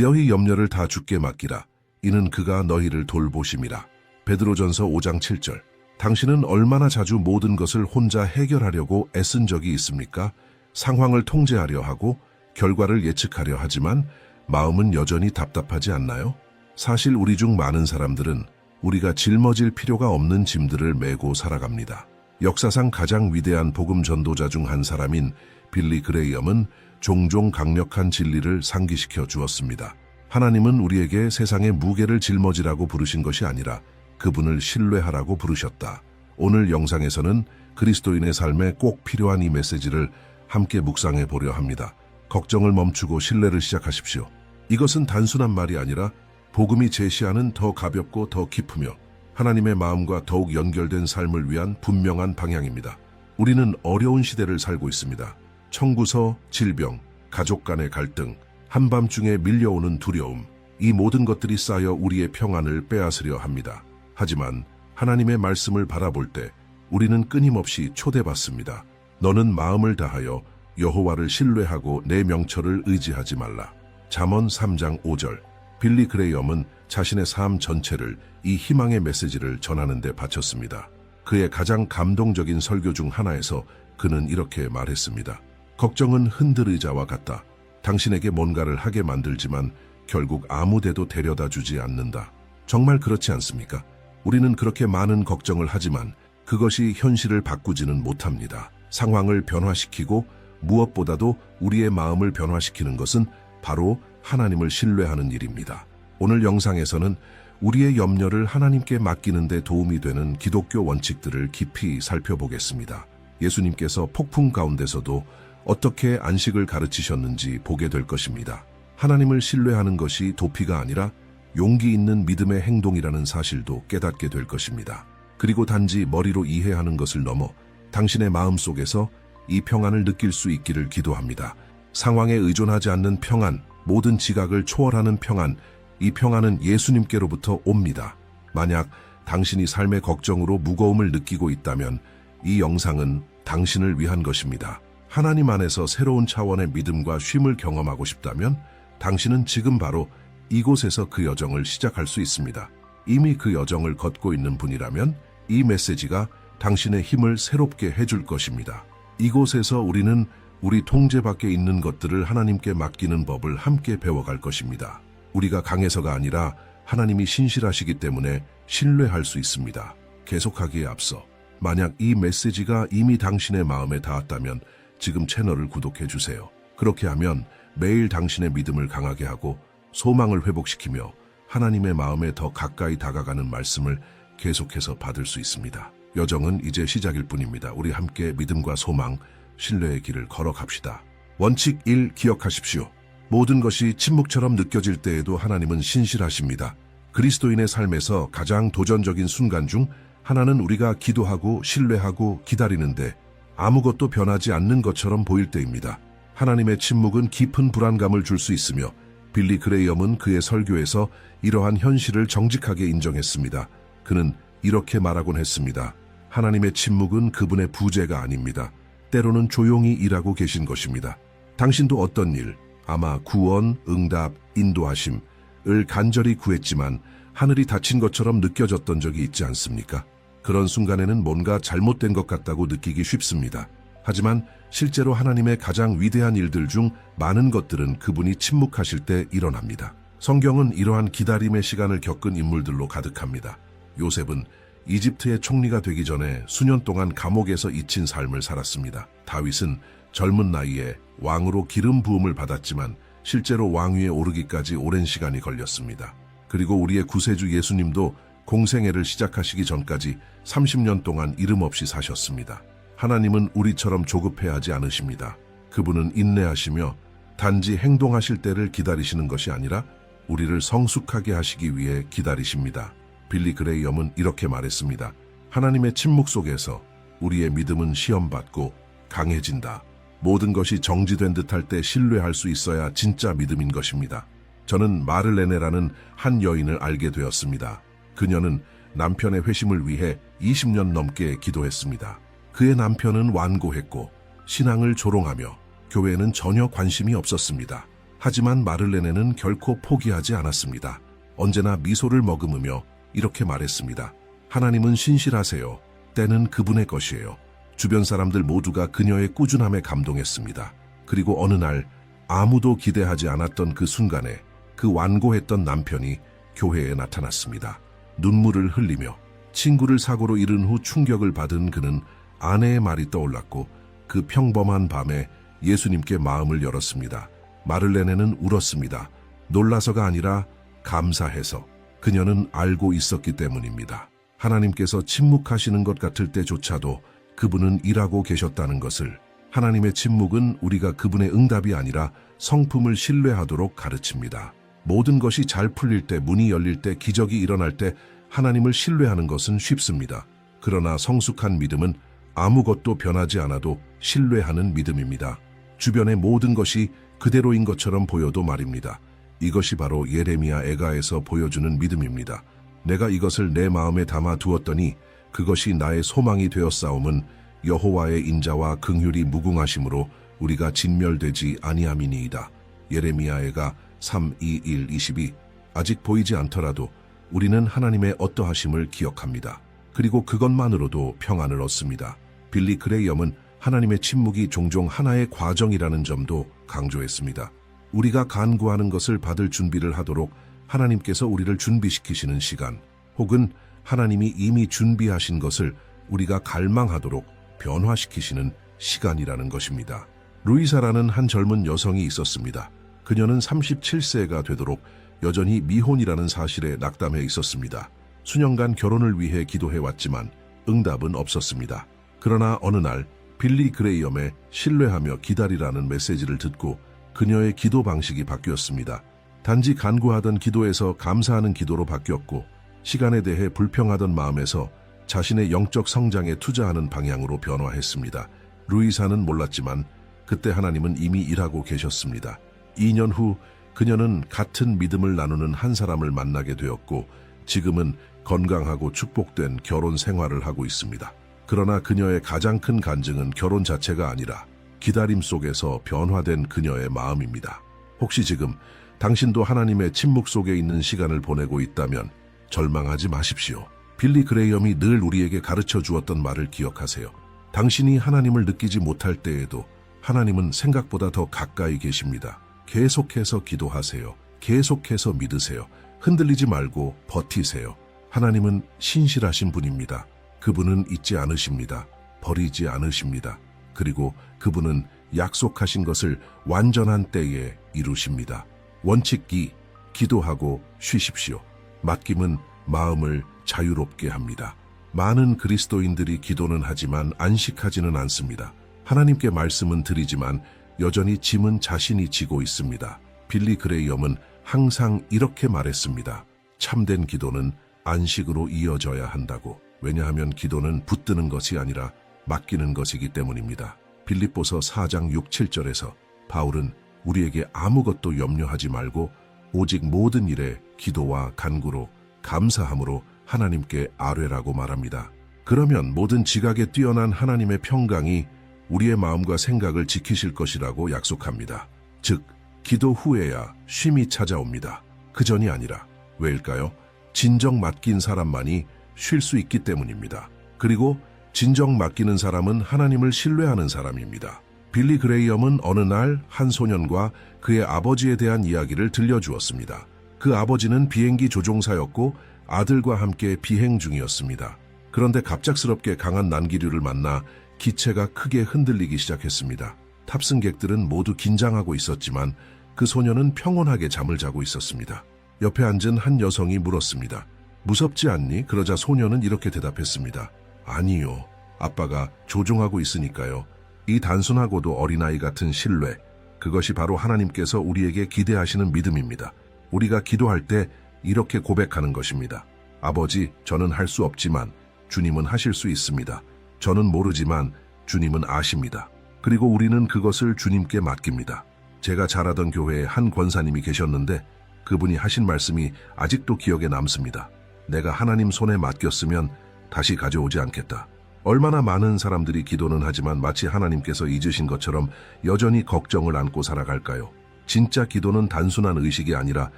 너희 염려를 다 주께 맡기라. 이는 그가 너희를 돌보심이라. 베드로전서 5장 7절. 당신은 얼마나 자주 모든 것을 혼자 해결하려고 애쓴 적이 있습니까? 상황을 통제하려 하고 결과를 예측하려 하지만 마음은 여전히 답답하지 않나요? 사실 우리 중 많은 사람들은 우리가 짊어질 필요가 없는 짐들을 메고 살아갑니다. 역사상 가장 위대한 복음 전도자 중 한 사람인 빌리 그레이엄은 종종 강력한 진리를 상기시켜 주었습니다. 하나님은 우리에게 세상의 무게를 짊어지라고 부르신 것이 아니라 그분을 신뢰하라고 부르셨다. 오늘 영상에서는 그리스도인의 삶에 꼭 필요한 이 메시지를 함께 묵상해 보려 합니다. 걱정을 멈추고 신뢰를 시작하십시오. 이것은 단순한 말이 아니라 복음이 제시하는 더 가볍고 더 깊으며 하나님의 마음과 더욱 연결된 삶을 위한 분명한 방향입니다. 우리는 어려운 시대를 살고 있습니다. 청구서, 질병, 가족 간의 갈등, 한밤중에 밀려오는 두려움, 이 모든 것들이 쌓여 우리의 평안을 빼앗으려 합니다. 하지만 하나님의 말씀을 바라볼 때 우리는 끊임없이 초대받습니다. 너는 마음을 다하여 여호와를 신뢰하고 내 명철을 의지하지 말라. 잠언 3장 5절. 빌리 그레이엄은 자신의 삶 전체를 이 희망의 메시지를 전하는 데 바쳤습니다. 그의 가장 감동적인 설교 중 하나에서 그는 이렇게 말했습니다. 걱정은 흔들의자와 같다. 당신에게 뭔가를 하게 만들지만 결국 아무 데도 데려다 주지 않는다. 정말 그렇지 않습니까? 우리는 그렇게 많은 걱정을 하지만 그것이 현실을 바꾸지는 못합니다. 상황을 변화시키고 무엇보다도 우리의 마음을 변화시키는 것은 바로 하나님을 신뢰하는 일입니다. 오늘 영상에서는 우리의 염려를 하나님께 맡기는 데 도움이 되는 기독교 원칙들을 깊이 살펴보겠습니다. 예수님께서 폭풍 가운데서도 어떻게 안식을 가르치셨는지 보게 될 것입니다. 하나님을 신뢰하는 것이 도피가 아니라 용기 있는 믿음의 행동이라는 사실도 깨닫게 될 것입니다. 그리고 단지 머리로 이해하는 것을 넘어 당신의 마음속에서 이 평안을 느낄 수 있기를 기도합니다. 상황에 의존하지 않는 평안, 모든 지각을 초월하는 평안, 이 평안은 예수님께로부터 옵니다. 만약 당신이 삶의 걱정으로 무거움을 느끼고 있다면 이 영상은 당신을 위한 것입니다. 하나님 안에서 새로운 차원의 믿음과 쉼을 경험하고 싶다면 당신은 지금 바로 이곳에서 그 여정을 시작할 수 있습니다. 이미 그 여정을 걷고 있는 분이라면 이 메시지가 당신의 힘을 새롭게 해줄 것입니다. 이곳에서 우리는 우리 통제 밖에 있는 것들을 하나님께 맡기는 법을 함께 배워갈 것입니다. 우리가 강해서가 아니라 하나님이 신실하시기 때문에 신뢰할 수 있습니다. 계속하기에 앞서 만약 이 메시지가 이미 당신의 마음에 닿았다면 지금 채널을 구독해 주세요. 그렇게 하면 매일 당신의 믿음을 강하게 하고 소망을 회복시키며 하나님의 마음에 더 가까이 다가가는 말씀을 계속해서 받을 수 있습니다. 여정은 이제 시작일 뿐입니다. 우리 함께 믿음과 소망, 신뢰의 길을 걸어갑시다. 원칙 1 기억하십시오. 모든 것이 침묵처럼 느껴질 때에도 하나님은 신실하십니다. 그리스도인의 삶에서 가장 도전적인 순간 중 하나는 우리가 기도하고 신뢰하고 기다리는데 아무것도 변하지 않는 것처럼 보일 때입니다. 하나님의 침묵은 깊은 불안감을 줄 수 있으며 빌리 그레이엄은 그의 설교에서 이러한 현실을 정직하게 인정했습니다. 그는 이렇게 말하곤 했습니다. 하나님의 침묵은 그분의 부재가 아닙니다. 때로는 조용히 일하고 계신 것입니다. 당신도 어떤 일, 아마 구원, 응답, 인도하심을 간절히 구했지만 하늘이 닫힌 것처럼 느껴졌던 적이 있지 않습니까? 그런 순간에는 뭔가 잘못된 것 같다고 느끼기 쉽습니다. 하지만 실제로 하나님의 가장 위대한 일들 중 많은 것들은 그분이 침묵하실 때 일어납니다. 성경은 이러한 기다림의 시간을 겪은 인물들로 가득합니다. 요셉은 이집트의 총리가 되기 전에 수년 동안 감옥에서 잊힌 삶을 살았습니다. 다윗은 젊은 나이에 왕으로 기름 부음을 받았지만 실제로 왕위에 오르기까지 오랜 시간이 걸렸습니다. 그리고 우리의 구세주 예수님도 공생애를 시작하시기 전까지 30년 동안 이름 없이 사셨습니다. 하나님은 우리처럼 조급해하지 않으십니다. 그분은 인내하시며 단지 행동하실 때를 기다리시는 것이 아니라 우리를 성숙하게 하시기 위해 기다리십니다. 빌리 그레이엄은 이렇게 말했습니다. 하나님의 침묵 속에서 우리의 믿음은 시험받고 강해진다. 모든 것이 정지된 듯할 때 신뢰할 수 있어야 진짜 믿음인 것입니다. 저는 마를레네라는 한 여인을 알게 되었습니다. 그녀는 남편의 회심을 위해 20년 넘게 기도했습니다. 그의 남편은 완고했고 신앙을 조롱하며 교회에는 전혀 관심이 없었습니다. 하지만 마를레네는 결코 포기하지 않았습니다. 언제나 미소를 머금으며 이렇게 말했습니다. 하나님은 신실하세요. 때는 그분의 것이에요. 주변 사람들 모두가 그녀의 꾸준함에 감동했습니다. 그리고 어느 날 아무도 기대하지 않았던 그 순간에 그 완고했던 남편이 교회에 나타났습니다. 눈물을 흘리며 친구를 사고로 잃은 후 충격을 받은 그는 아내의 말이 떠올랐고 그 평범한 밤에 예수님께 마음을 열었습니다. 마를레네는 울었습니다. 놀라서가 아니라 감사해서. 그녀는 알고 있었기 때문입니다. 하나님께서 침묵하시는 것 같을 때조차도 그분은 일하고 계셨다는 것을. 하나님의 침묵은 우리가 그분의 응답이 아니라 성품을 신뢰하도록 가르칩니다. 모든 것이 잘 풀릴 때, 문이 열릴 때, 기적이 일어날 때 하나님을 신뢰하는 것은 쉽습니다. 그러나 성숙한 믿음은 아무것도 변하지 않아도 신뢰하는 믿음입니다. 주변의 모든 것이 그대로인 것처럼 보여도 말입니다. 이것이 바로 예레미야 애가에서 보여주는 믿음입니다. 내가 이것을 내 마음에 담아 두었더니 그것이 나의 소망이 되었사옴은 여호와의 인자와 긍휼이 무궁하심으로 우리가 진멸되지 아니함이니이다. 예레미야 애가 3:21-22. 아직 보이지 않더라도 우리는 하나님의 어떠하심을 기억합니다. 그리고 그것만으로도 평안을 얻습니다. 빌리 그레이엄은 하나님의 침묵이 종종 하나의 과정이라는 점도 강조했습니다. 우리가 간구하는 것을 받을 준비를 하도록 하나님께서 우리를 준비시키시는 시간, 혹은 하나님이 이미 준비하신 것을 우리가 갈망하도록 변화시키시는 시간이라는 것입니다. 루이사라는 한 젊은 여성이 있었습니다. 그녀는 37세가 되도록 여전히 미혼이라는 사실에 낙담해 있었습니다. 수년간 결혼을 위해 기도해왔지만 응답은 없었습니다. 그러나 어느 날 빌리 그레이엄의 신뢰하며 기다리라는 메시지를 듣고 그녀의 기도 방식이 바뀌었습니다. 단지 간구하던 기도에서 감사하는 기도로 바뀌었고, 시간에 대해 불평하던 마음에서 자신의 영적 성장에 투자하는 방향으로 변화했습니다. 루이사는 몰랐지만 그때 하나님은 이미 일하고 계셨습니다. 2년 후 그녀는 같은 믿음을 나누는 한 사람을 만나게 되었고, 지금은 건강하고 축복된 결혼 생활을 하고 있습니다. 그러나 그녀의 가장 큰 간증은 결혼 자체가 아니라 기다림 속에서 변화된 그녀의 마음입니다. 혹시 지금 당신도 하나님의 침묵 속에 있는 시간을 보내고 있다면 절망하지 마십시오. 빌리 그레이엄이 늘 우리에게 가르쳐 주었던 말을 기억하세요. 당신이 하나님을 느끼지 못할 때에도 하나님은 생각보다 더 가까이 계십니다. 계속해서 기도하세요. 계속해서 믿으세요. 흔들리지 말고 버티세요. 하나님은 신실하신 분입니다. 그분은 잊지 않으십니다. 버리지 않으십니다. 그리고 그분은 약속하신 것을 완전한 때에 이루십니다. 원칙 2. 기도하고 쉬십시오. 맡김은 마음을 자유롭게 합니다. 많은 그리스도인들이 기도는 하지만 안식하지는 않습니다. 하나님께 말씀은 드리지만 여전히 짐은 자신이 지고 있습니다. 빌리 그레이엄은 항상 이렇게 말했습니다. 참된 기도는 안식으로 이어져야 한다고. 왜냐하면 기도는 붙드는 것이 아니라 맡기는 것이기 때문입니다. 빌립보서 4장 6, 7절에서 바울은 우리에게 아무것도 염려하지 말고 오직 모든 일에 기도와 간구로 감사함으로 하나님께 아뢰라고 말합니다. 그러면 모든 지각에 뛰어난 하나님의 평강이 우리의 마음과 생각을 지키실 것이라고 약속합니다. 즉, 기도 후에야 쉼이 찾아옵니다. 그 전이 아니라. 왜일까요? 진정 맡긴 사람만이 쉴 수 있기 때문입니다. 그리고 진정 맡기는 사람은 하나님을 신뢰하는 사람입니다. 빌리 그레이엄은 어느 날 한 소년과 그의 아버지에 대한 이야기를 들려주었습니다. 그 아버지는 비행기 조종사였고 아들과 함께 비행 중이었습니다. 그런데 갑작스럽게 강한 난기류를 만나 기체가 크게 흔들리기 시작했습니다. 탑승객들은 모두 긴장하고 있었지만 그 소년은 평온하게 잠을 자고 있었습니다. 옆에 앉은 한 여성이 물었습니다. 무섭지 않니? 그러자 소년은 이렇게 대답했습니다. 아니요. 아빠가 조종하고 있으니까요. 이 단순하고도 어린아이 같은 신뢰, 그것이 바로 하나님께서 우리에게 기대하시는 믿음입니다. 우리가 기도할 때 이렇게 고백하는 것입니다. 아버지, 저는 할 수 없지만 주님은 하실 수 있습니다. 저는 모르지만 주님은 아십니다. 그리고 우리는 그것을 주님께 맡깁니다. 제가 자라던 교회에 한 권사님이 계셨는데 그분이 하신 말씀이 아직도 기억에 남습니다. 내가 하나님 손에 맡겼으면 다시 가져오지 않겠다. 얼마나 많은 사람들이 기도는 하지만 마치 하나님께서 잊으신 것처럼 여전히 걱정을 안고 살아갈까요? 진짜 기도는 단순한 의식이 아니라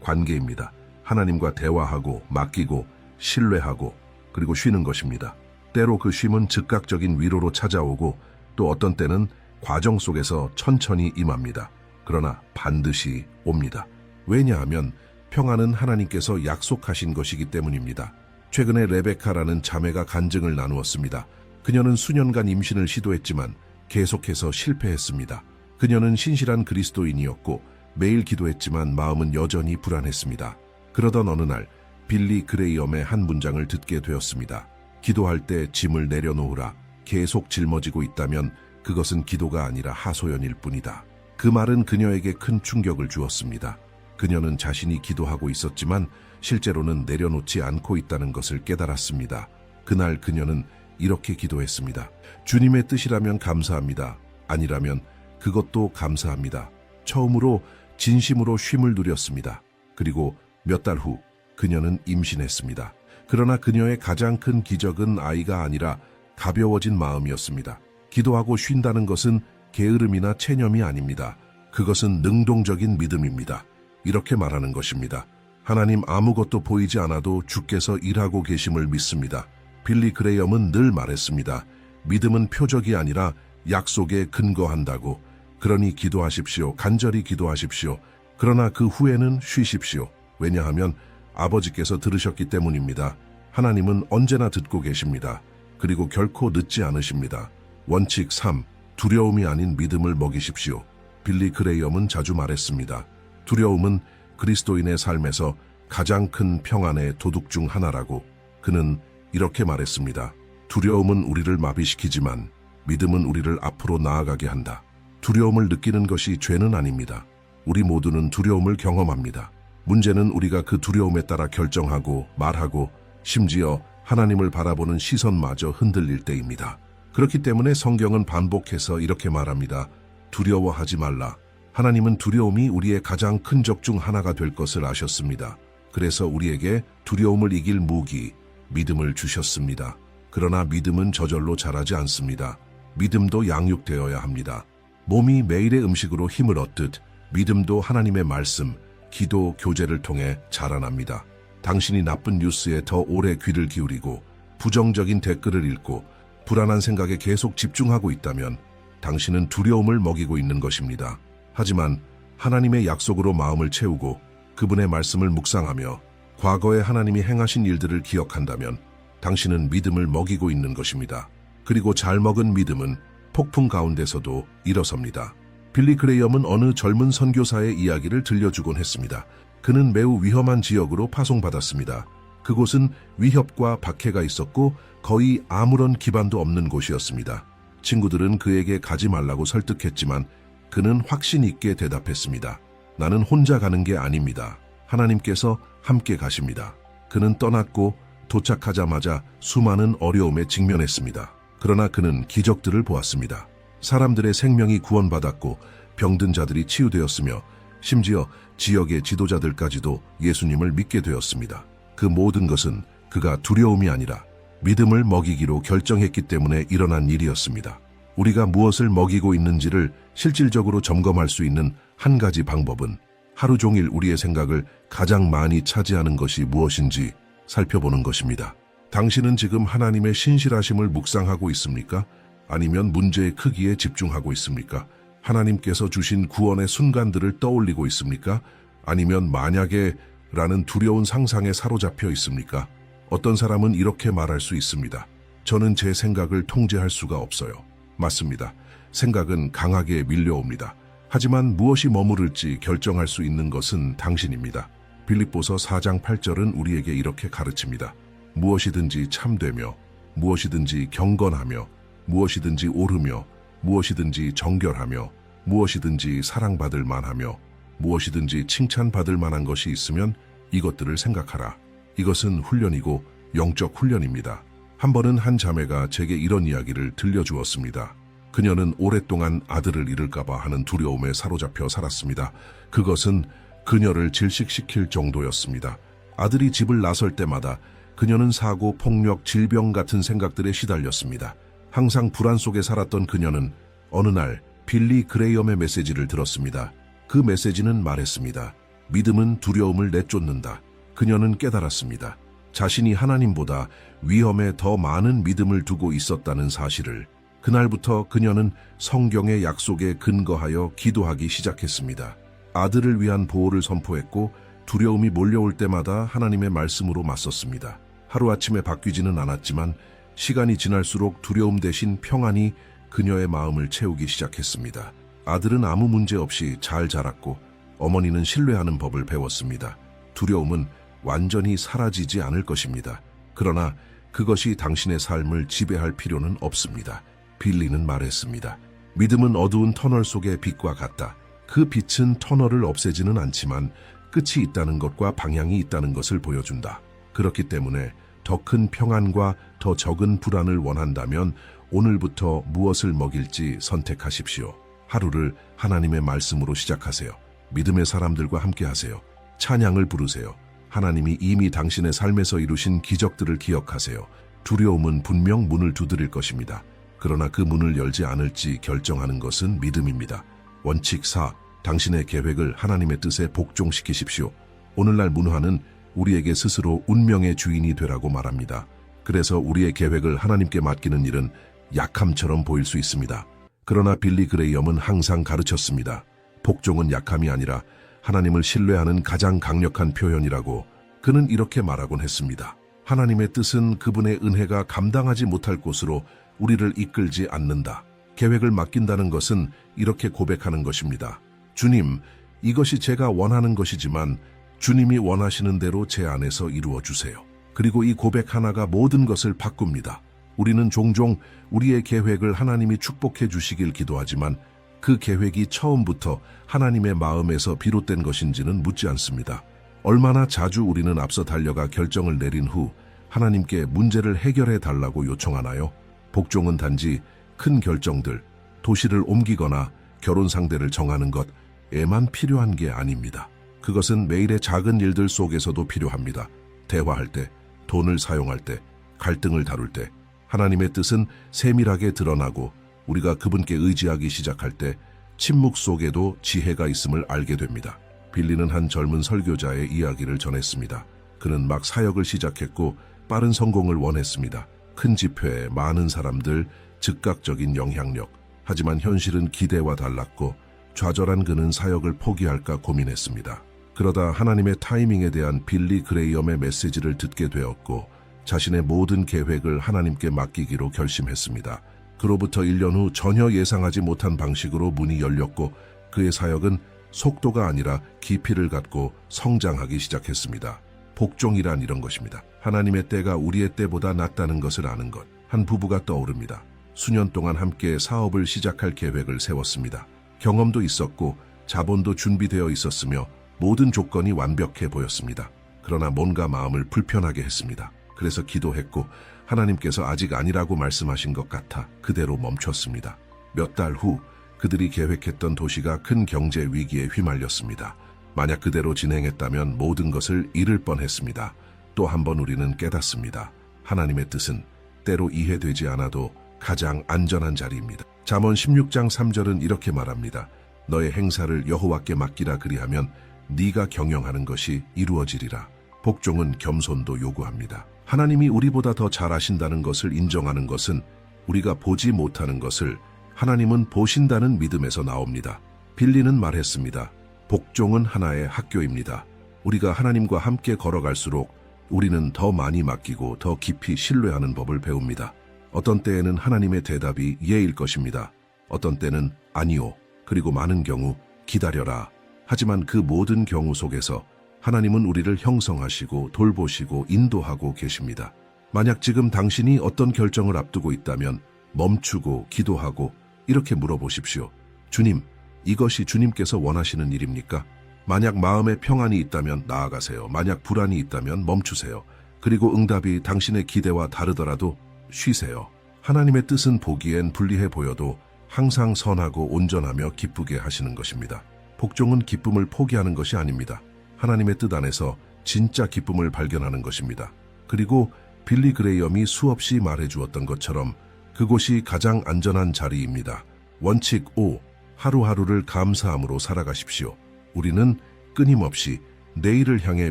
관계입니다. 하나님과 대화하고 맡기고 신뢰하고 그리고 쉬는 것입니다. 때로 그 쉼은 즉각적인 위로로 찾아오고 또 어떤 때는 과정 속에서 천천히 임합니다. 그러나 반드시 옵니다. 왜냐하면 평안은 하나님께서 약속하신 것이기 때문입니다. 최근에 레베카라는 자매가 간증을 나누었습니다. 그녀는 수년간 임신을 시도했지만 계속해서 실패했습니다. 그녀는 신실한 그리스도인이었고 매일 기도했지만 마음은 여전히 불안했습니다. 그러던 어느 날 빌리 그레이엄의 한 문장을 듣게 되었습니다. 기도할 때 짐을 내려놓으라. 계속 짊어지고 있다면 그것은 기도가 아니라 하소연일 뿐이다. 그 말은 그녀에게 큰 충격을 주었습니다. 그녀는 자신이 기도하고 있었지만 실제로는 내려놓지 않고 있다는 것을 깨달았습니다. 그날 그녀는 이렇게 기도했습니다. 주님의 뜻이라면 감사합니다. 아니라면 그것도 감사합니다. 처음으로 진심으로 쉼을 누렸습니다. 그리고 몇 달 후 그녀는 임신했습니다. 그러나 그녀의 가장 큰 기적은 아이가 아니라 가벼워진 마음이었습니다. 기도하고 쉰다는 것은 게으름이나 체념이 아닙니다. 그것은 능동적인 믿음입니다. 이렇게 말하는 것입니다. 하나님 아무것도 보이지 않아도 주께서 일하고 계심을 믿습니다. 빌리 그레이엄은 늘 말했습니다. 믿음은 표적이 아니라 약속에 근거한다고. 그러니 기도하십시오. 간절히 기도하십시오. 그러나 그 후에는 쉬십시오. 왜냐하면 아버지께서 들으셨기 때문입니다. 하나님은 언제나 듣고 계십니다. 그리고 결코 늦지 않으십니다. 원칙 3. 두려움이 아닌 믿음을 먹이십시오. 빌리 그레이엄은 자주 말했습니다. 두려움은 그리스도인의 삶에서 가장 큰 평안의 도둑 중 하나라고. 그는 이렇게 말했습니다. 두려움은 우리를 마비시키지만 믿음은 우리를 앞으로 나아가게 한다. 두려움을 느끼는 것이 죄는 아닙니다. 우리 모두는 두려움을 경험합니다. 문제는 우리가 그 두려움에 따라 결정하고 말하고 심지어 하나님을 바라보는 시선마저 흔들릴 때입니다. 그렇기 때문에 성경은 반복해서 이렇게 말합니다. 두려워하지 말라. 하나님은 두려움이 우리의 가장 큰 적 중 하나가 될 것을 아셨습니다. 그래서 우리에게 두려움을 이길 무기, 믿음을 주셨습니다. 그러나 믿음은 저절로 자라지 않습니다. 믿음도 양육되어야 합니다. 몸이 매일의 음식으로 힘을 얻듯 믿음도 하나님의 말씀, 기도, 교제를 통해 자라납니다. 당신이 나쁜 뉴스에 더 오래 귀를 기울이고 부정적인 댓글을 읽고 불안한 생각에 계속 집중하고 있다면 당신은 두려움을 먹이고 있는 것입니다. 하지만 하나님의 약속으로 마음을 채우고 그분의 말씀을 묵상하며 과거에 하나님이 행하신 일들을 기억한다면 당신은 믿음을 먹이고 있는 것입니다. 그리고 잘 먹은 믿음은 폭풍 가운데서도 일어섭니다. 빌리 그레이엄은 어느 젊은 선교사의 이야기를 들려주곤 했습니다. 그는 매우 위험한 지역으로 파송받았습니다. 그곳은 위협과 박해가 있었고 거의 아무런 기반도 없는 곳이었습니다. 친구들은 그에게 가지 말라고 설득했지만 그는 확신 있게 대답했습니다. 나는 혼자 가는 게 아닙니다. 하나님께서 함께 가십니다. 그는 떠났고 도착하자마자 수많은 어려움에 직면했습니다. 그러나 그는 기적들을 보았습니다. 사람들의 생명이 구원받았고 병든 자들이 치유되었으며 심지어 지역의 지도자들까지도 예수님을 믿게 되었습니다. 그 모든 것은 그가 두려움이 아니라 믿음을 먹이기로 결정했기 때문에 일어난 일이었습니다. 우리가 무엇을 먹이고 있는지를 실질적으로 점검할 수 있는 한 가지 방법은 하루 종일 우리의 생각을 가장 많이 차지하는 것이 무엇인지 살펴보는 것입니다. 당신은 지금 하나님의 신실하심을 묵상하고 있습니까? 아니면 문제의 크기에 집중하고 있습니까? 하나님께서 주신 구원의 순간들을 떠올리고 있습니까? 아니면 만약에 라는 두려운 상상에 사로잡혀 있습니까? 어떤 사람은 이렇게 말할 수 있습니다. 저는 제 생각을 통제할 수가 없어요. 맞습니다. 생각은 강하게 밀려옵니다. 하지만 무엇이 머무를지 결정할 수 있는 것은 당신입니다. 빌립보서 4장 8절은 우리에게 이렇게 가르칩니다. 무엇이든지 참되며 무엇이든지 경건하며 무엇이든지 옳으며 무엇이든지 정결하며 무엇이든지 사랑받을 만하며 무엇이든지 칭찬받을 만한 것이 있으면 이것들을 생각하라. 이것은 훈련이고 영적 훈련입니다. 한 번은 한 자매가 제게 이런 이야기를 들려주었습니다. 그녀는 오랫동안 아들을 잃을까봐 하는 두려움에 사로잡혀 살았습니다. 그것은 그녀를 질식시킬 정도였습니다. 아들이 집을 나설 때마다 그녀는 사고, 폭력, 질병 같은 생각들에 시달렸습니다. 항상 불안 속에 살았던 그녀는 어느 날 빌리 그레이엄의 메시지를 들었습니다. 그 메시지는 말했습니다. 믿음은 두려움을 내쫓는다. 그녀는 깨달았습니다. 자신이 하나님보다 위험에 더 많은 믿음을 두고 있었다는 사실을. 그날부터 그녀는 성경의 약속에 근거하여 기도하기 시작했습니다. 아들을 위한 보호를 선포했고 두려움이 몰려올 때마다 하나님의 말씀으로 맞섰습니다. 하루아침에 바뀌지는 않았지만 시간이 지날수록 두려움 대신 평안이 그녀의 마음을 채우기 시작했습니다. 아들은 아무 문제 없이 잘 자랐고 어머니는 신뢰하는 법을 배웠습니다. 두려움은 완전히 사라지지 않을 것입니다. 그러나 그것이 당신의 삶을 지배할 필요는 없습니다. 빌리는 말했습니다. 믿음은 어두운 터널 속의 빛과 같다. 그 빛은 터널을 없애지는 않지만 끝이 있다는 것과 방향이 있다는 것을 보여준다. 그렇기 때문에 더 큰 평안과 더 적은 불안을 원한다면 오늘부터 무엇을 먹일지 선택하십시오. 하루를 하나님의 말씀으로 시작하세요. 믿음의 사람들과 함께하세요. 찬양을 부르세요. 하나님이 이미 당신의 삶에서 이루신 기적들을 기억하세요. 두려움은 분명 문을 두드릴 것입니다. 그러나 그 문을 열지 않을지 결정하는 것은 믿음입니다. 원칙 4. 당신의 계획을 하나님의 뜻에 복종시키십시오. 오늘날 문화는 우리에게 스스로 운명의 주인이 되라고 말합니다. 그래서 우리의 계획을 하나님께 맡기는 일은 약함처럼 보일 수 있습니다. 그러나 빌리 그레이엄은 항상 가르쳤습니다. 복종은 약함이 아니라 하나님을 신뢰하는 가장 강력한 표현이라고. 그는 이렇게 말하곤 했습니다. 하나님의 뜻은 그분의 은혜가 감당하지 못할 곳으로 우리를 이끌지 않는다. 계획을 맡긴다는 것은 이렇게 고백하는 것입니다. 주님, 이것이 제가 원하는 것이지만 주님이 원하시는 대로 제 안에서 이루어 주세요. 그리고 이 고백 하나가 모든 것을 바꿉니다. 우리는 종종 우리의 계획을 하나님이 축복해 주시길 기도하지만 그 계획이 처음부터 하나님의 마음에서 비롯된 것인지는 묻지 않습니다. 얼마나 자주 우리는 앞서 달려가 결정을 내린 후 하나님께 문제를 해결해 달라고 요청하나요? 복종은 단지 큰 결정들, 도시를 옮기거나 결혼 상대를 정하는 것에만 필요한 게 아닙니다. 그것은 매일의 작은 일들 속에서도 필요합니다. 대화할 때, 돈을 사용할 때, 갈등을 다룰 때, 하나님의 뜻은 세밀하게 드러나고 우리가 그분께 의지하기 시작할 때 침묵 속에도 지혜가 있음을 알게 됩니다. 빌리는 한 젊은 설교자의 이야기를 전했습니다. 그는 막 사역을 시작했고 빠른 성공을 원했습니다. 큰 집회에 많은 사람들, 즉각적인 영향력. 하지만 현실은 기대와 달랐고 좌절한 그는 사역을 포기할까 고민했습니다. 그러다 하나님의 타이밍에 대한 빌리 그레이엄의 메시지를 듣게 되었고 자신의 모든 계획을 하나님께 맡기기로 결심했습니다. 그로부터 1년 후 전혀 예상하지 못한 방식으로 문이 열렸고 그의 사역은 속도가 아니라 깊이를 갖고 성장하기 시작했습니다. 복종이란 이런 것입니다. 하나님의 때가 우리의 때보다 낫다는 것을 아는 것. 한 부부가 떠오릅니다. 수년 동안 함께 사업을 시작할 계획을 세웠습니다. 경험도 있었고 자본도 준비되어 있었으며 모든 조건이 완벽해 보였습니다. 그러나 뭔가 마음을 불편하게 했습니다. 그래서 기도했고 하나님께서 아직 아니라고 말씀하신 것 같아 그대로 멈췄습니다. 몇 달 후 그들이 계획했던 도시가 큰 경제 위기에 휘말렸습니다. 만약 그대로 진행했다면 모든 것을 잃을 뻔했습니다. 또 한 번 우리는 깨닫습니다. 하나님의 뜻은 때로 이해되지 않아도 가장 안전한 자리입니다. 잠언 16장 3절은 이렇게 말합니다. 너의 행사를 여호와께 맡기라 그리하면 네가 경영하는 것이 이루어지리라. 복종은 겸손도 요구합니다. 하나님이 우리보다 더 잘 아신다는 것을 인정하는 것은 우리가 보지 못하는 것을 하나님은 보신다는 믿음에서 나옵니다. 빌리는 말했습니다. 복종은 하나의 학교입니다. 우리가 하나님과 함께 걸어갈수록 우리는 더 많이 맡기고 더 깊이 신뢰하는 법을 배웁니다. 어떤 때에는 하나님의 대답이 예일 것입니다. 어떤 때는 아니요. 그리고 많은 경우 기다려라. 하지만 그 모든 경우 속에서 하나님은 우리를 형성하시고 돌보시고 인도하고 계십니다. 만약 지금 당신이 어떤 결정을 앞두고 있다면 멈추고 기도하고 이렇게 물어보십시오. 주님, 이것이 주님께서 원하시는 일입니까? 만약 마음에 평안이 있다면 나아가세요. 만약 불안이 있다면 멈추세요. 그리고 응답이 당신의 기대와 다르더라도 쉬세요. 하나님의 뜻은 보기엔 불리해 보여도 항상 선하고 온전하며 기쁘게 하시는 것입니다. 복종은 기쁨을 포기하는 것이 아닙니다. 하나님의 뜻 안에서 진짜 기쁨을 발견하는 것입니다. 그리고 빌리 그레이엄이 수없이 말해주었던 것처럼 그곳이 가장 안전한 자리입니다. 원칙 5. 하루하루를 감사함으로 살아가십시오. 우리는 끊임없이 내일을 향해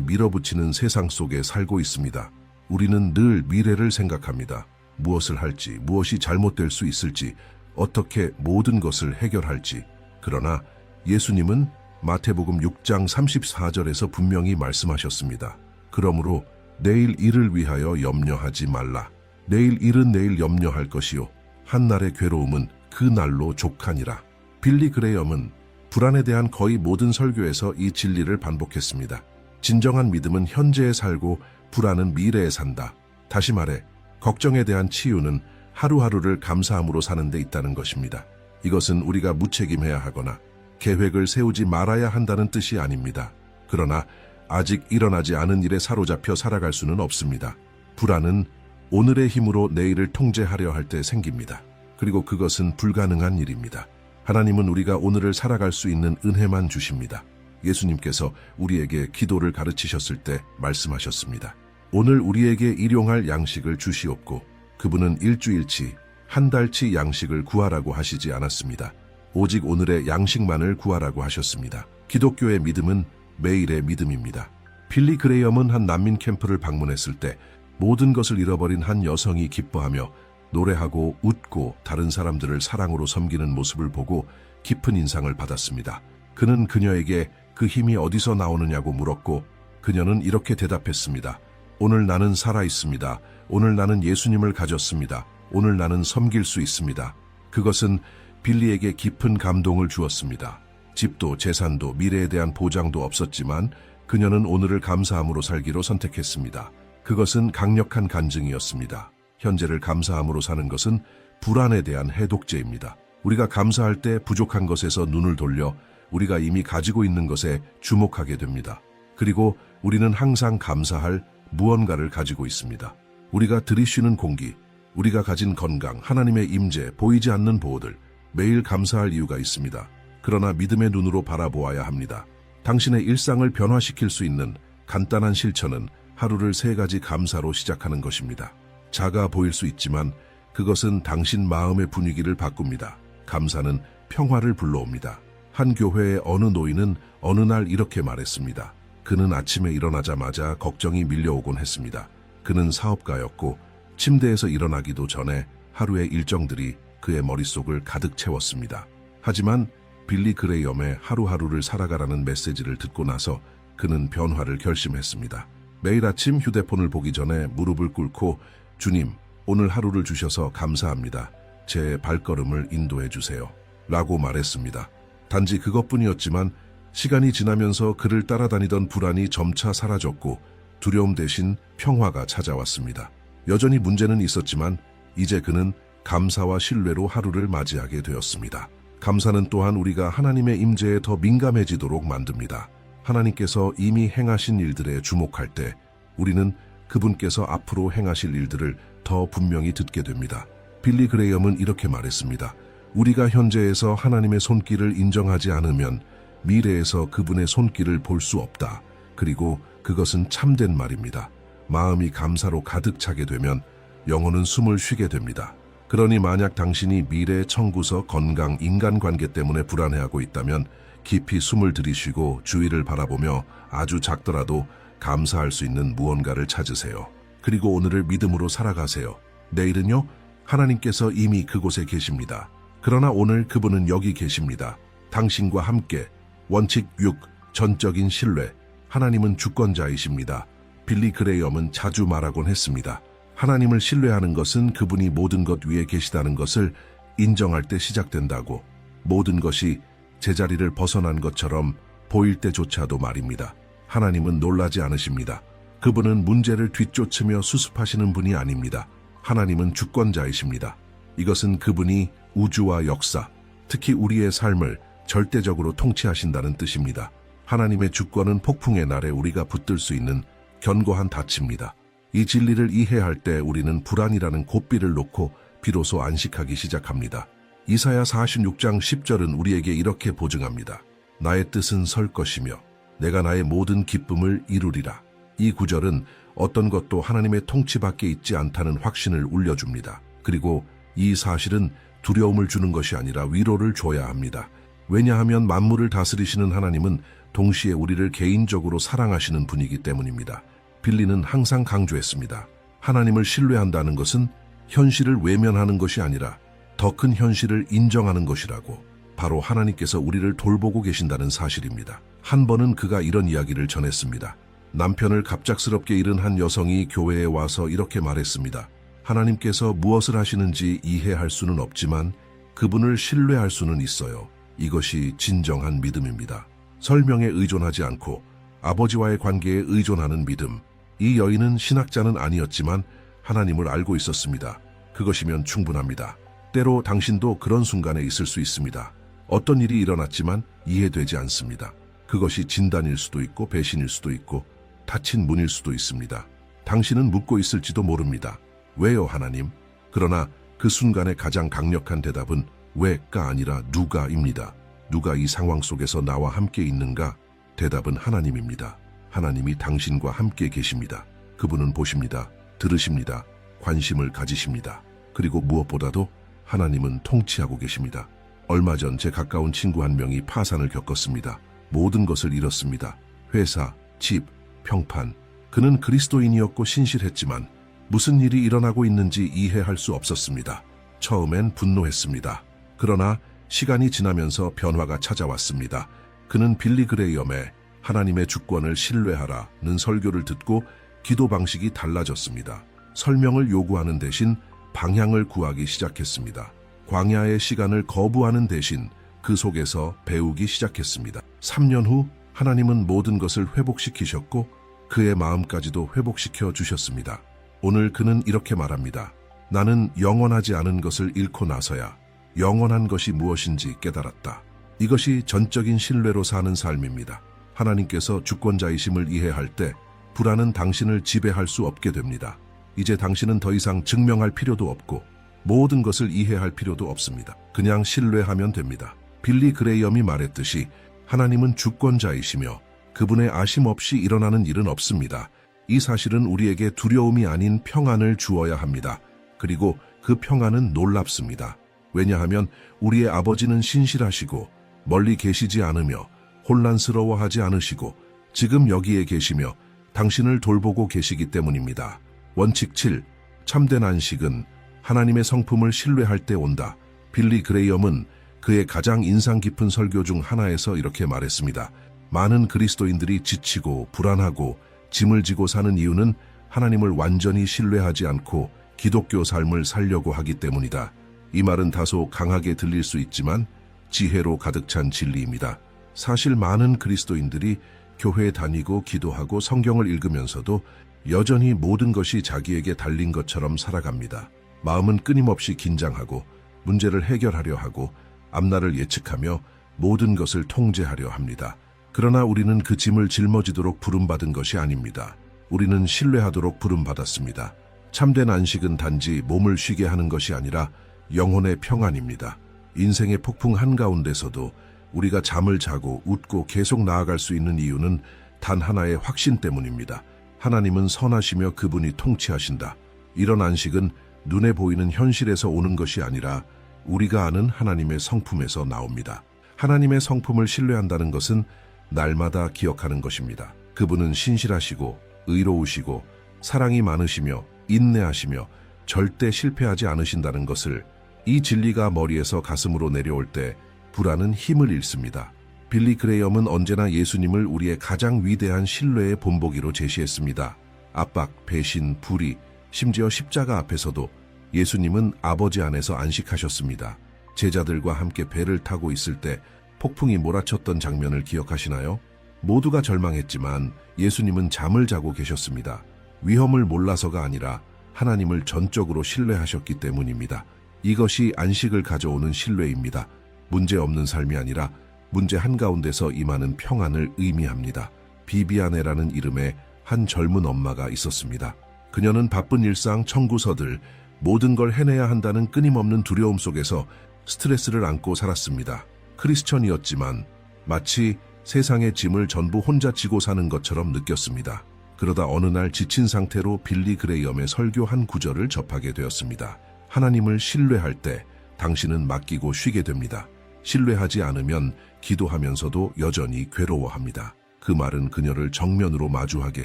밀어붙이는 세상 속에 살고 있습니다. 우리는 늘 미래를 생각합니다. 무엇을 할지, 무엇이 잘못될 수 있을지, 어떻게 모든 것을 해결할지. 그러나 예수님은 마태복음 6장 34절에서 분명히 말씀하셨습니다. 그러므로 내일 일을 위하여 염려하지 말라. 내일 일은 내일 염려할 것이요 한날의 괴로움은 그 날로 족하니라. 빌리 그레이엄은 불안에 대한 거의 모든 설교에서 이 진리를 반복했습니다. 진정한 믿음은 현재에 살고 불안은 미래에 산다. 다시 말해 걱정에 대한 치유는 하루하루를 감사함으로 사는 데 있다는 것입니다. 이것은 우리가 무책임해야 하거나 계획을 세우지 말아야 한다는 뜻이 아닙니다. 그러나 아직 일어나지 않은 일에 사로잡혀 살아갈 수는 없습니다. 불안은 오늘의 힘으로 내일을 통제하려 할 때 생깁니다. 그리고 그것은 불가능한 일입니다. 하나님은 우리가 오늘을 살아갈 수 있는 은혜만 주십니다. 예수님께서 우리에게 기도를 가르치셨을 때 말씀하셨습니다. 오늘 우리에게 일용할 양식을 주시옵고, 그분은 일주일치, 한 달치 양식을 구하라고 하시지 않았습니다. 오직 오늘의 양식만을 구하라고 하셨습니다. 기독교의 믿음은 매일의 믿음입니다. 빌리 그레이엄은 한 난민 캠프를 방문했을 때 모든 것을 잃어버린 한 여성이 기뻐하며 노래하고 웃고 다른 사람들을 사랑으로 섬기는 모습을 보고 깊은 인상을 받았습니다. 그는 그녀에게 그 힘이 어디서 나오느냐고 물었고, 그녀는 이렇게 대답했습니다. 오늘 나는 살아 있습니다. 오늘 나는 예수님을 가졌습니다. 오늘 나는 섬길 수 있습니다. 그것은 빌리에게 깊은 감동을 주었습니다. 집도 재산도 미래에 대한 보장도 없었지만 그녀는 오늘을 감사함으로 살기로 선택했습니다. 그것은 강력한 간증이었습니다. 현재를 감사함으로 사는 것은 불안에 대한 해독제입니다. 우리가 감사할 때 부족한 것에서 눈을 돌려 우리가 이미 가지고 있는 것에 주목하게 됩니다. 그리고 우리는 항상 감사할 무언가를 가지고 있습니다. 우리가 들이쉬는 공기, 우리가 가진 건강, 하나님의 임재, 보이지 않는 보호들, 매일 감사할 이유가 있습니다. 그러나 믿음의 눈으로 바라보아야 합니다. 당신의 일상을 변화시킬 수 있는 간단한 실천은 하루를 3가지 감사로 시작하는 것입니다. 작아 보일 수 있지만 그것은 당신 마음의 분위기를 바꿉니다. 감사는 평화를 불러옵니다. 한 교회의 어느 노인은 어느 날 이렇게 말했습니다. 그는 아침에 일어나자마자 걱정이 밀려오곤 했습니다. 그는 사업가였고 침대에서 일어나기도 전에 하루의 일정들이 그의 머릿속을 가득 채웠습니다. 하지만 빌리 그레이엄의 하루하루를 살아가라는 메시지를 듣고 나서 그는 변화를 결심했습니다. 매일 아침 휴대폰을 보기 전에 무릎을 꿇고 주님, 오늘 하루를 주셔서 감사합니다. 제 발걸음을 인도해 주세요. 라고 말했습니다. 단지 그것뿐이었지만 시간이 지나면서 그를 따라다니던 불안이 점차 사라졌고 두려움 대신 평화가 찾아왔습니다. 여전히 문제는 있었지만 이제 그는 감사와 신뢰로 하루를 맞이하게 되었습니다. 감사는 또한 우리가 하나님의 임재에 더 민감해지도록 만듭니다. 하나님께서 이미 행하신 일들에 주목할 때 우리는 그분께서 앞으로 행하실 일들을 더 분명히 듣게 됩니다. 빌리 그레이엄은 이렇게 말했습니다. 우리가 현재에서 하나님의 손길을 인정하지 않으면 미래에서 그분의 손길을 볼 수 없다. 그리고 그것은 참된 말입니다. 마음이 감사로 가득 차게 되면 영혼은 숨을 쉬게 됩니다. 그러니 만약 당신이 미래의 청구서, 건강, 인간관계 때문에 불안해하고 있다면 깊이 숨을 들이쉬고 주위를 바라보며 아주 작더라도 감사할 수 있는 무언가를 찾으세요. 그리고 오늘을 믿음으로 살아가세요. 내일은요, 하나님께서 이미 그곳에 계십니다. 그러나 오늘 그분은 여기 계십니다. 당신과 함께. 원칙 6. 전적인 신뢰. 하나님은 주권자이십니다. 빌리 그레이엄은 자주 말하곤 했습니다. 하나님을 신뢰하는 것은 그분이 모든 것 위에 계시다는 것을 인정할 때 시작된다고. 모든 것이 제자리를 벗어난 것처럼 보일 때조차도 말입니다. 하나님은 놀라지 않으십니다. 그분은 문제를 뒤쫓으며 수습하시는 분이 아닙니다. 하나님은 주권자이십니다. 이것은 그분이 우주와 역사, 특히 우리의 삶을 절대적으로 통치하신다는 뜻입니다. 하나님의 주권은 폭풍의 날에 우리가 붙들 수 있는 견고한 닻입니다. 이 진리를 이해할 때 우리는 불안이라는 고삐를 놓고 비로소 안식하기 시작합니다. 이사야 46장 10절은 우리에게 이렇게 보증합니다. 나의 뜻은 설 것이며 내가 나의 모든 기쁨을 이루리라. 이 구절은 어떤 것도 하나님의 통치 밖에 있지 않다는 확신을 울려줍니다. 그리고 이 사실은 두려움을 주는 것이 아니라 위로를 줘야 합니다. 왜냐하면 만물을 다스리시는 하나님은 동시에 우리를 개인적으로 사랑하시는 분이기 때문입니다. 빌리는 항상 강조했습니다. 하나님을 신뢰한다는 것은 현실을 외면하는 것이 아니라 더 큰 현실을 인정하는 것이라고, 바로 하나님께서 우리를 돌보고 계신다는 사실입니다. 한 번은 그가 이런 이야기를 전했습니다. 남편을 갑작스럽게 잃은 한 여성이 교회에 와서 이렇게 말했습니다. 하나님께서 무엇을 하시는지 이해할 수는 없지만 그분을 신뢰할 수는 있어요. 이것이 진정한 믿음입니다. 설명에 의존하지 않고 아버지와의 관계에 의존하는 믿음. 이 여인은 신학자는 아니었지만 하나님을 알고 있었습니다. 그것이면 충분합니다. 때로 당신도 그런 순간에 있을 수 있습니다. 어떤 일이 일어났지만 이해되지 않습니다. 그것이 진단일 수도 있고 배신일 수도 있고 닫힌 문일 수도 있습니다. 당신은 묻고 있을지도 모릅니다. 왜요, 하나님? 그러나 그 순간의 가장 강력한 대답은 왜가 아니라 누가입니다. 누가 이 상황 속에서 나와 함께 있는가? 대답은 하나님입니다. 하나님이 당신과 함께 계십니다. 그분은 보십니다. 들으십니다. 관심을 가지십니다. 그리고 무엇보다도 하나님은 통치하고 계십니다. 얼마 전 제 가까운 친구 한 명이 파산을 겪었습니다. 모든 것을 잃었습니다. 회사, 집, 평판. 그는 그리스도인이었고 신실했지만 무슨 일이 일어나고 있는지 이해할 수 없었습니다. 처음엔 분노했습니다. 그러나 시간이 지나면서 변화가 찾아왔습니다. 그는 빌리 그레이엄의 하나님의 주권을 신뢰하라는 설교를 듣고 기도 방식이 달라졌습니다. 설명을 요구하는 대신 방향을 구하기 시작했습니다. 광야의 시간을 거부하는 대신 그 속에서 배우기 시작했습니다. 3년 후 하나님은 모든 것을 회복시키셨고 그의 마음까지도 회복시켜 주셨습니다. 오늘 그는 이렇게 말합니다. 나는 영원하지 않은 것을 잃고 나서야 영원한 것이 무엇인지 깨달았다. 이것이 전적인 신뢰로 사는 삶입니다. 하나님께서 주권자이심을 이해할 때 불안은 당신을 지배할 수 없게 됩니다. 이제 당신은 더 이상 증명할 필요도 없고 모든 것을 이해할 필요도 없습니다. 그냥 신뢰하면 됩니다. 빌리 그레이엄이 말했듯이 하나님은 주권자이시며 그분의 아심 없이 일어나는 일은 없습니다. 이 사실은 우리에게 두려움이 아닌 평안을 주어야 합니다. 그리고 그 평안은 놀랍습니다. 왜냐하면 우리의 아버지는 신실하시고 멀리 계시지 않으며 혼란스러워하지 않으시고 지금 여기에 계시며 당신을 돌보고 계시기 때문입니다. 원칙 7. 참된 안식은 하나님의 성품을 신뢰할 때 온다. 빌리 그레이엄은 그의 가장 인상 깊은 설교 중 하나에서 이렇게 말했습니다. 많은 그리스도인들이 지치고 불안하고 짐을 지고 사는 이유는 하나님을 완전히 신뢰하지 않고 기독교 삶을 살려고 하기 때문이다. 이 말은 다소 강하게 들릴 수 있지만 지혜로 가득 찬 진리입니다. 사실 많은 그리스도인들이 교회에 다니고 기도하고 성경을 읽으면서도 여전히 모든 것이 자기에게 달린 것처럼 살아갑니다. 마음은 끊임없이 긴장하고 문제를 해결하려 하고 앞날을 예측하며 모든 것을 통제하려 합니다. 그러나 우리는 그 짐을 짊어지도록 부름받은 것이 아닙니다. 우리는 신뢰하도록 부름받았습니다. 참된 안식은 단지 몸을 쉬게 하는 것이 아니라 영혼의 평안입니다. 인생의 폭풍 한가운데서도 우리가 잠을 자고 웃고 계속 나아갈 수 있는 이유는 단 하나의 확신 때문입니다. 하나님은 선하시며 그분이 통치하신다. 이런 안식은 눈에 보이는 현실에서 오는 것이 아니라 우리가 아는 하나님의 성품에서 나옵니다. 하나님의 성품을 신뢰한다는 것은 날마다 기억하는 것입니다. 그분은 신실하시고 의로우시고 사랑이 많으시며 인내하시며 절대 실패하지 않으신다는 것을, 이 진리가 머리에서 가슴으로 내려올 때 불안은 힘을 잃습니다. 빌리 그레이엄은 언제나 예수님을 우리의 가장 위대한 신뢰의 본보기로 제시했습니다. 압박, 배신, 불의, 심지어 십자가 앞에서도 예수님은 아버지 안에서 안식하셨습니다. 제자들과 함께 배를 타고 있을 때 폭풍이 몰아쳤던 장면을 기억하시나요? 모두가 절망했지만 예수님은 잠을 자고 계셨습니다. 위험을 몰라서가 아니라 하나님을 전적으로 신뢰하셨기 때문입니다. 이것이 안식을 가져오는 신뢰입니다. 문제 없는 삶이 아니라 문제 한가운데서 임하는 평안을 의미합니다. 비비아네라는 이름의 한 젊은 엄마가 있었습니다. 그녀는 바쁜 일상, 청구서들, 모든 걸 해내야 한다는 끊임없는 두려움 속에서 스트레스를 안고 살았습니다. 크리스천이었지만 마치 세상의 짐을 전부 혼자 지고 사는 것처럼 느꼈습니다. 그러다 어느 날 지친 상태로 빌리 그레이엄의 설교 한 구절을 접하게 되었습니다. 하나님을 신뢰할 때 당신은 맡기고 쉬게 됩니다. 신뢰하지 않으면 기도하면서도 여전히 괴로워합니다. 그 말은 그녀를 정면으로 마주하게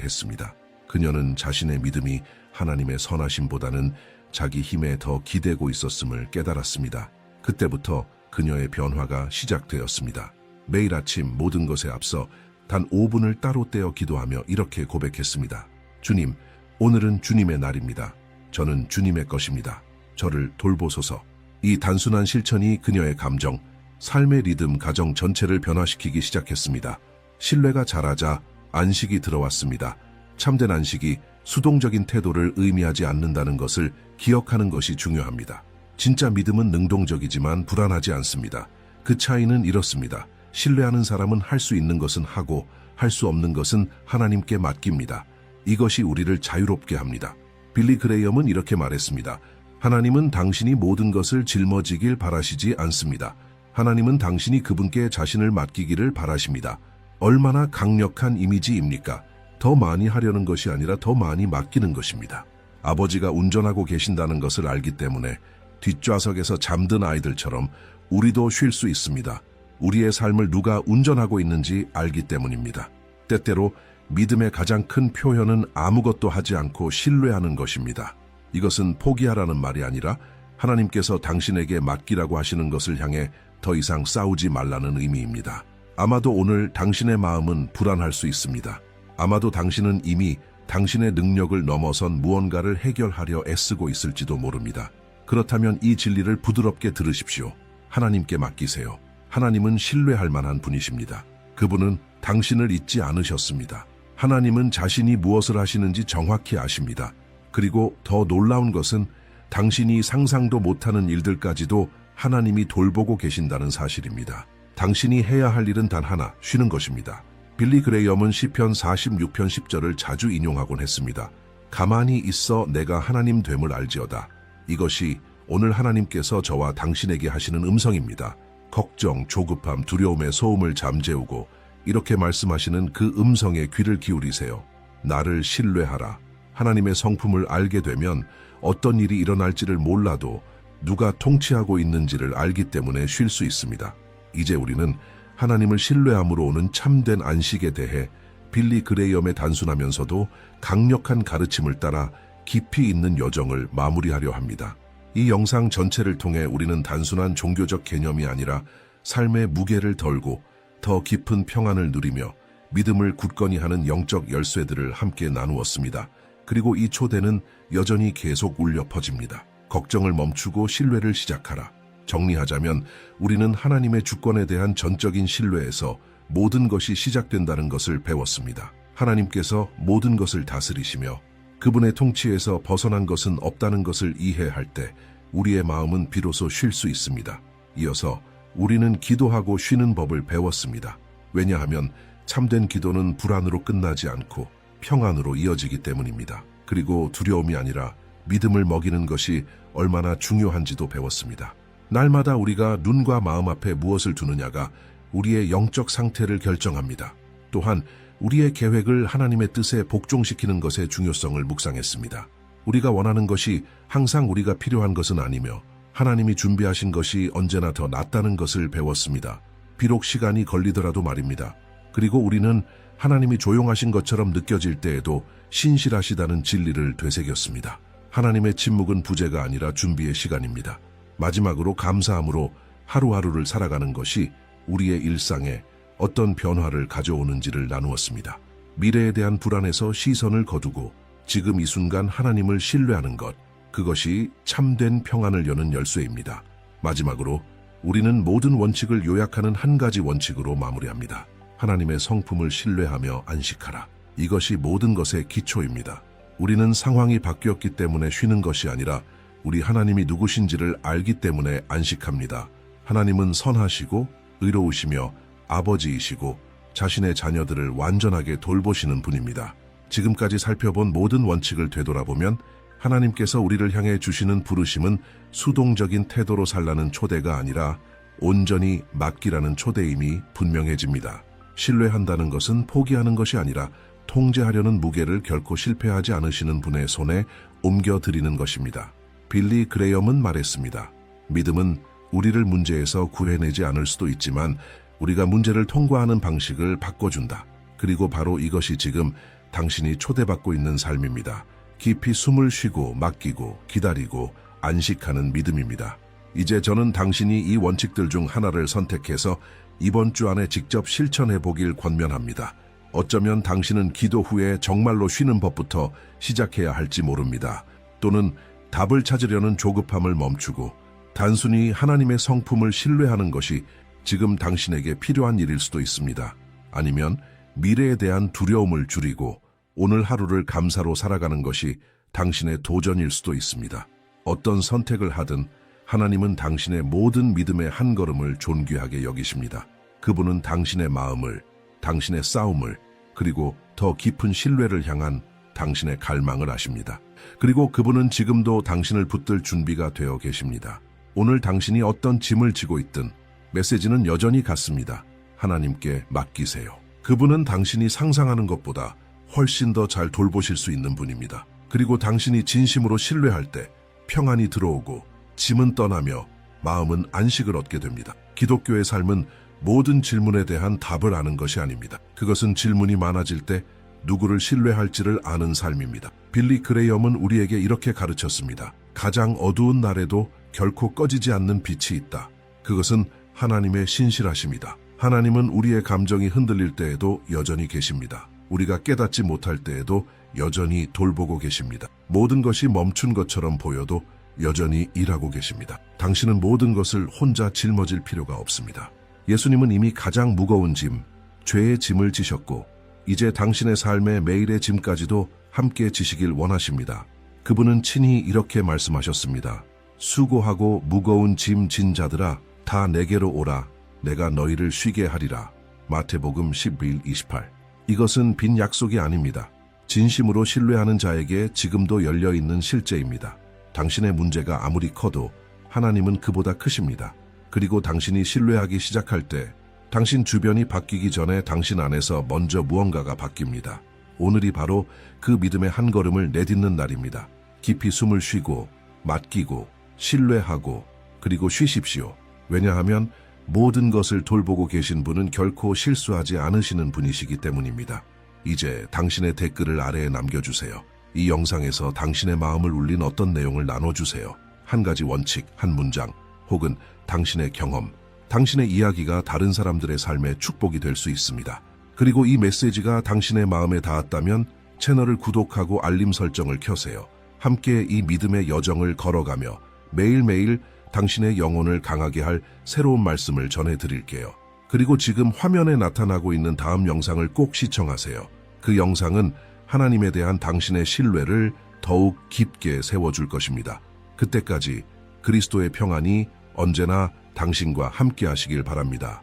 했습니다. 그녀는 자신의 믿음이 하나님의 선하심보다는 자기 힘에 더 기대고 있었음을 깨달았습니다. 그때부터 그녀의 변화가 시작되었습니다. 매일 아침 모든 것에 앞서 단 5분을 따로 떼어 기도하며 이렇게 고백했습니다. 주님, 오늘은 주님의 날입니다. 저는 주님의 것입니다. 저를 돌보소서. 이 단순한 실천이 그녀의 감정, 삶의 리듬, 가정 전체를 변화시키기 시작했습니다. 신뢰가 자라자 안식이 들어왔습니다. 참된 안식이 수동적인 태도를 의미하지 않는다는 것을 기억하는 것이 중요합니다. 진짜 믿음은 능동적이지만 불안하지 않습니다. 그 차이는 이렇습니다. 신뢰하는 사람은 할 수 있는 것은 하고 할 수 없는 것은 하나님께 맡깁니다. 이것이 우리를 자유롭게 합니다. 빌리 그레이엄은 이렇게 말했습니다. 하나님은 당신이 모든 것을 짊어지길 바라시지 않습니다. 하나님은 당신이 그분께 자신을 맡기기를 바라십니다. 얼마나 강력한 이미지입니까? 더 많이 하려는 것이 아니라 더 많이 맡기는 것입니다. 아버지가 운전하고 계신다는 것을 알기 때문에 뒷좌석에서 잠든 아이들처럼 우리도 쉴 수 있습니다. 우리의 삶을 누가 운전하고 있는지 알기 때문입니다. 때때로 믿음의 가장 큰 표현은 아무것도 하지 않고 신뢰하는 것입니다. 이것은 포기하라는 말이 아니라 하나님께서 당신에게 맡기라고 하시는 것을 향해 더 이상 싸우지 말라는 의미입니다. 아마도 오늘 당신의 마음은 불안할 수 있습니다. 아마도 당신은 이미 당신의 능력을 넘어선 무언가를 해결하려 애쓰고 있을지도 모릅니다. 그렇다면 이 진리를 부드럽게 들으십시오. 하나님께 맡기세요. 하나님은 신뢰할 만한 분이십니다. 그분은 당신을 잊지 않으셨습니다. 하나님은 자신이 무엇을 하시는지 정확히 아십니다. 그리고 더 놀라운 것은 당신이 상상도 못하는 일들까지도 하나님이 돌보고 계신다는 사실입니다. 당신이 해야 할 일은 단 하나, 쉬는 것입니다. 빌리 그레이엄은 시편 46편 10절을 자주 인용하곤 했습니다. 가만히 있어 내가 하나님 됨을 알지어다. 이것이 오늘 하나님께서 저와 당신에게 하시는 음성입니다. 걱정, 조급함, 두려움의 소음을 잠재우고 이렇게 말씀하시는 그 음성에 귀를 기울이세요. 나를 신뢰하라. 하나님의 성품을 알게 되면 어떤 일이 일어날지를 몰라도 누가 통치하고 있는지를 알기 때문에 쉴 수 있습니다. 이제 우리는 하나님을 신뢰함으로 오는 참된 안식에 대해 빌리 그레이엄의 단순하면서도 강력한 가르침을 따라 깊이 있는 여정을 마무리하려 합니다. 이 영상 전체를 통해 우리는 단순한 종교적 개념이 아니라 삶의 무게를 덜고 더 깊은 평안을 누리며 믿음을 굳건히 하는 영적 열쇠들을 함께 나누었습니다. 그리고 이 초대는 여전히 계속 울려 퍼집니다. 걱정을 멈추고 신뢰를 시작하라. 정리하자면 우리는 하나님의 주권에 대한 전적인 신뢰에서 모든 것이 시작된다는 것을 배웠습니다. 하나님께서 모든 것을 다스리시며 그분의 통치에서 벗어난 것은 없다는 것을 이해할 때 우리의 마음은 비로소 쉴 수 있습니다. 이어서 우리는 기도하고 쉬는 법을 배웠습니다. 왜냐하면 참된 기도는 불안으로 끝나지 않고 평안으로 이어지기 때문입니다. 그리고 두려움이 아니라 믿음을 먹이는 것이 얼마나 중요한지도 배웠습니다. 날마다 우리가 눈과 마음 앞에 무엇을 두느냐가 우리의 영적 상태를 결정합니다. 또한 우리의 계획을 하나님의 뜻에 복종시키는 것의 중요성을 묵상했습니다. 우리가 원하는 것이 항상 우리가 필요한 것은 아니며 하나님이 준비하신 것이 언제나 더 낫다는 것을 배웠습니다. 비록 시간이 걸리더라도 말입니다. 그리고 우리는 하나님이 조용하신 것처럼 느껴질 때에도 신실하시다는 진리를 되새겼습니다. 하나님의 침묵은 부재가 아니라 준비의 시간입니다. 마지막으로 감사함으로 하루하루를 살아가는 것이 우리의 일상에 어떤 변화를 가져오는지를 나누었습니다. 미래에 대한 불안에서 시선을 거두고 지금 이 순간 하나님을 신뢰하는 것, 그것이 참된 평안을 여는 열쇠입니다. 마지막으로 우리는 모든 원칙을 요약하는 한 가지 원칙으로 마무리합니다. 하나님의 성품을 신뢰하며 안식하라. 이것이 모든 것의 기초입니다. 우리는 상황이 바뀌었기 때문에 쉬는 것이 아니라 우리 하나님이 누구신지를 알기 때문에 안식합니다. 하나님은 선하시고 의로우시며 아버지이시고 자신의 자녀들을 완전하게 돌보시는 분입니다. 지금까지 살펴본 모든 원칙을 되돌아보면 하나님께서 우리를 향해 주시는 부르심은 수동적인 태도로 살라는 초대가 아니라 온전히 맡기라는 초대임이 분명해집니다. 신뢰한다는 것은 포기하는 것이 아니라 통제하려는 무게를 결코 실패하지 않으시는 분의 손에 옮겨드리는 것입니다. 빌리 그레이엄은 말했습니다. 믿음은 우리를 문제에서 구해내지 않을 수도 있지만 우리가 문제를 통과하는 방식을 바꿔준다. 그리고 바로 이것이 지금 당신이 초대받고 있는 삶입니다. 깊이 숨을 쉬고 맡기고 기다리고 안식하는 믿음입니다. 이제 저는 당신이 이 원칙들 중 하나를 선택해서 이번 주 안에 직접 실천해 보길 권면합니다. 어쩌면 당신은 기도 후에 정말로 쉬는 법부터 시작해야 할지 모릅니다. 또는 답을 찾으려는 조급함을 멈추고 단순히 하나님의 성품을 신뢰하는 것이 지금 당신에게 필요한 일일 수도 있습니다. 아니면 미래에 대한 두려움을 줄이고 오늘 하루를 감사로 살아가는 것이 당신의 도전일 수도 있습니다. 어떤 선택을 하든 하나님은 당신의 모든 믿음의 한 걸음을 존귀하게 여기십니다. 그분은 당신의 마음을, 당신의 싸움을, 그리고 더 깊은 신뢰를 향한 당신의 갈망을 아십니다. 그리고 그분은 지금도 당신을 붙들 준비가 되어 계십니다. 오늘 당신이 어떤 짐을 지고 있든 메시지는 여전히 같습니다. 하나님께 맡기세요. 그분은 당신이 상상하는 것보다 훨씬 더 잘 돌보실 수 있는 분입니다. 그리고 당신이 진심으로 신뢰할 때 평안이 들어오고 짐은 떠나며 마음은 안식을 얻게 됩니다. 기독교의 삶은 모든 질문에 대한 답을 아는 것이 아닙니다. 그것은 질문이 많아질 때 누구를 신뢰할지를 아는 삶입니다. 빌리 그레이엄은 우리에게 이렇게 가르쳤습니다. 가장 어두운 날에도 결코 꺼지지 않는 빛이 있다. 그것은 하나님의 신실하심이다. 하나님은 우리의 감정이 흔들릴 때에도 여전히 계십니다. 우리가 깨닫지 못할 때에도 여전히 돌보고 계십니다. 모든 것이 멈춘 것처럼 보여도 여전히 일하고 계십니다. 당신은 모든 것을 혼자 짊어질 필요가 없습니다. 예수님은 이미 가장 무거운 짐, 죄의 짐을 지셨고 이제 당신의 삶의 매일의 짐까지도 함께 지시길 원하십니다. 그분은 친히 이렇게 말씀하셨습니다. 수고하고 무거운 짐 진 자들아 다 내게로 오라. 내가 너희를 쉬게 하리라. 마태복음 11:28. 이것은 빈 약속이 아닙니다. 진심으로 신뢰하는 자에게 지금도 열려있는 실제입니다. 당신의 문제가 아무리 커도 하나님은 그보다 크십니다. 그리고 당신이 신뢰하기 시작할 때 당신 주변이 바뀌기 전에 당신 안에서 먼저 무언가가 바뀝니다. 오늘이 바로 그 믿음의 한 걸음을 내딛는 날입니다. 깊이 숨을 쉬고 맡기고 신뢰하고 그리고 쉬십시오. 왜냐하면 모든 것을 돌보고 계신 분은 결코 실수하지 않으시는 분이시기 때문입니다. 이제 당신의 댓글을 아래에 남겨주세요. 이 영상에서 당신의 마음을 울린 어떤 내용을 나눠주세요. 한 가지 원칙, 한 문장, 혹은 당신의 경험, 당신의 이야기가 다른 사람들의 삶에 축복이 될 수 있습니다. 그리고 이 메시지가 당신의 마음에 닿았다면 채널을 구독하고 알림 설정을 켜세요. 함께 이 믿음의 여정을 걸어가며 매일매일 당신의 영혼을 강하게 할 새로운 말씀을 전해드릴게요. 그리고 지금 화면에 나타나고 있는 다음 영상을 꼭 시청하세요. 그 영상은 하나님에 대한 당신의 신뢰를 더욱 깊게 세워줄 것입니다. 그때까지 그리스도의 평안이 언제나 당신과 함께 하시길 바랍니다.